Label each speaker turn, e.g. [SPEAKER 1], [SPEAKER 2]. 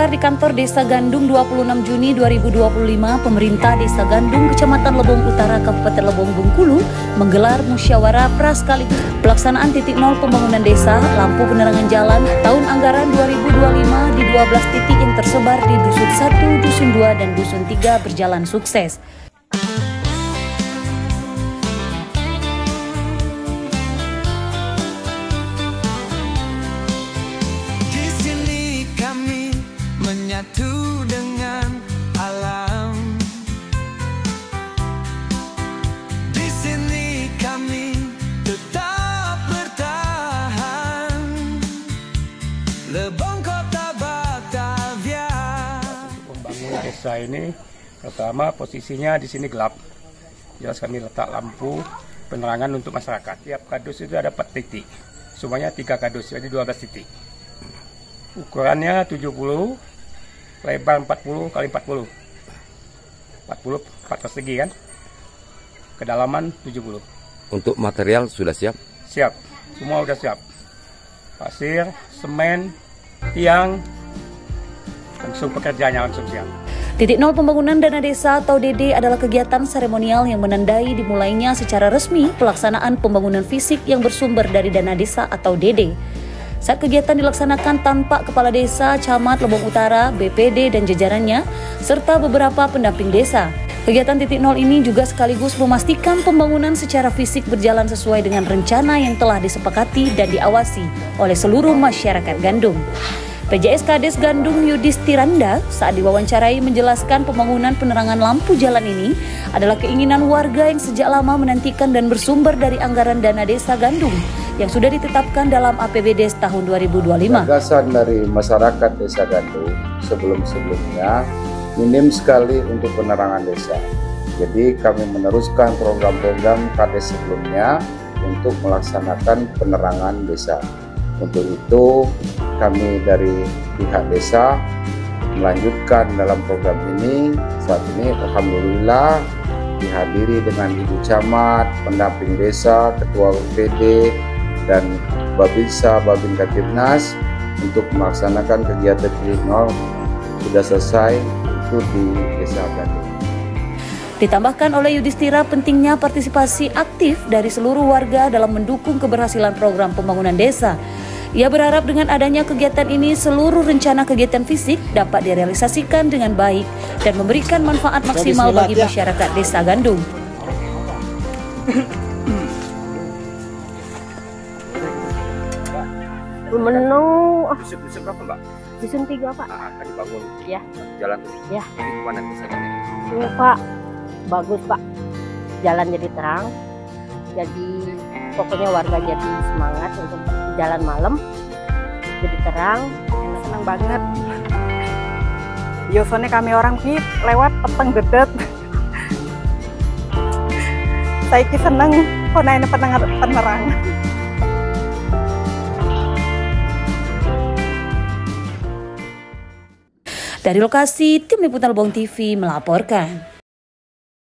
[SPEAKER 1] tergelar di kantor Desa Gandung 26 Juni 2025, pemerintah Desa Gandung, Kecamatan Lebong Utara, Kabupaten Lebong, Bengkulu, menggelar musyawarah prasekaligus pelaksanaan titik nol pembangunan desa, lampu penerangan jalan, tahun anggaran 2025 di 12 titik yang tersebar di Dusun 1, Dusun 2, dan Dusun 3 berjalan sukses.
[SPEAKER 2] Menyatu dengan alam. Di sini kami tetap bertahan. Lebong Kota Batavia.
[SPEAKER 3] Membangun desa ini, pertama posisinya di sini gelap. Jelas kami letak lampu penerangan untuk masyarakat. Tiap kardus itu ada 4 titik. Semuanya 3 kardus, jadi 12 titik. Ukurannya 70, lebar 40 kali 40. 40 4 persegi kan. Kedalaman 70.
[SPEAKER 4] Untuk material sudah siap?
[SPEAKER 3] Siap. Semua sudah siap. Pasir, semen, tiang, langsung pekerjaannya langsung siap.
[SPEAKER 1] Titik nol pembangunan dana desa atau DD adalah kegiatan seremonial yang menandai dimulainya secara resmi pelaksanaan pembangunan fisik yang bersumber dari dana desa atau DD. Saat kegiatan dilaksanakan tanpa kepala desa, camat Lebong Utara, BPD dan jajarannya, serta beberapa pendamping desa. Kegiatan titik nol ini juga sekaligus memastikan pembangunan secara fisik berjalan sesuai dengan rencana yang telah disepakati dan diawasi oleh seluruh masyarakat Gandung. PJS Kades Gandung Yudhistiranda saat diwawancarai menjelaskan pembangunan penerangan lampu jalan ini adalah keinginan warga yang sejak lama menantikan dan bersumber dari anggaran dana desa Gandung yang sudah ditetapkan dalam APBD tahun 2025.
[SPEAKER 5] Gagasan dari masyarakat Desa Gandung sebelum-sebelumnya minim sekali untuk penerangan desa. Jadi kami meneruskan program-program Kades sebelumnya untuk melaksanakan penerangan desa. Untuk itu kami dari pihak desa melanjutkan dalam program ini. Saat ini alhamdulillah dihadiri dengan Ibu Camat, pendamping desa, Ketua BPD, dan Babinsa, Babin Katibnas untuk melaksanakan kegiatan titik nol sudah selesai itu di Desa Gandung.
[SPEAKER 1] Ditambahkan oleh Yudhistira pentingnya partisipasi aktif dari seluruh warga dalam mendukung keberhasilan program pembangunan desa. Ia berharap dengan adanya kegiatan ini seluruh rencana kegiatan fisik dapat direalisasikan dengan baik dan memberikan manfaat maksimal bagi masyarakat Desa Gandung.
[SPEAKER 6] Menung
[SPEAKER 3] Dusun berapa, Mbak?
[SPEAKER 6] Dusun 3, Pak.
[SPEAKER 3] Akan dibangun
[SPEAKER 6] Ya.
[SPEAKER 3] jalan tuh.
[SPEAKER 6] Ya.
[SPEAKER 3] Jadi kemana bisa jalan?
[SPEAKER 6] Ini, Pak. Bagus, Pak. Jalan jadi terang. Jadi pokoknya warga jadi semangat untuk jalan malam. Jadi terang.
[SPEAKER 7] Senang banget. Biasanya kami orang ki lewat peteng gedet. Saya ki seneng kona ini penerang.
[SPEAKER 1] Dari lokasi, tim Liputan Lebong TV melaporkan.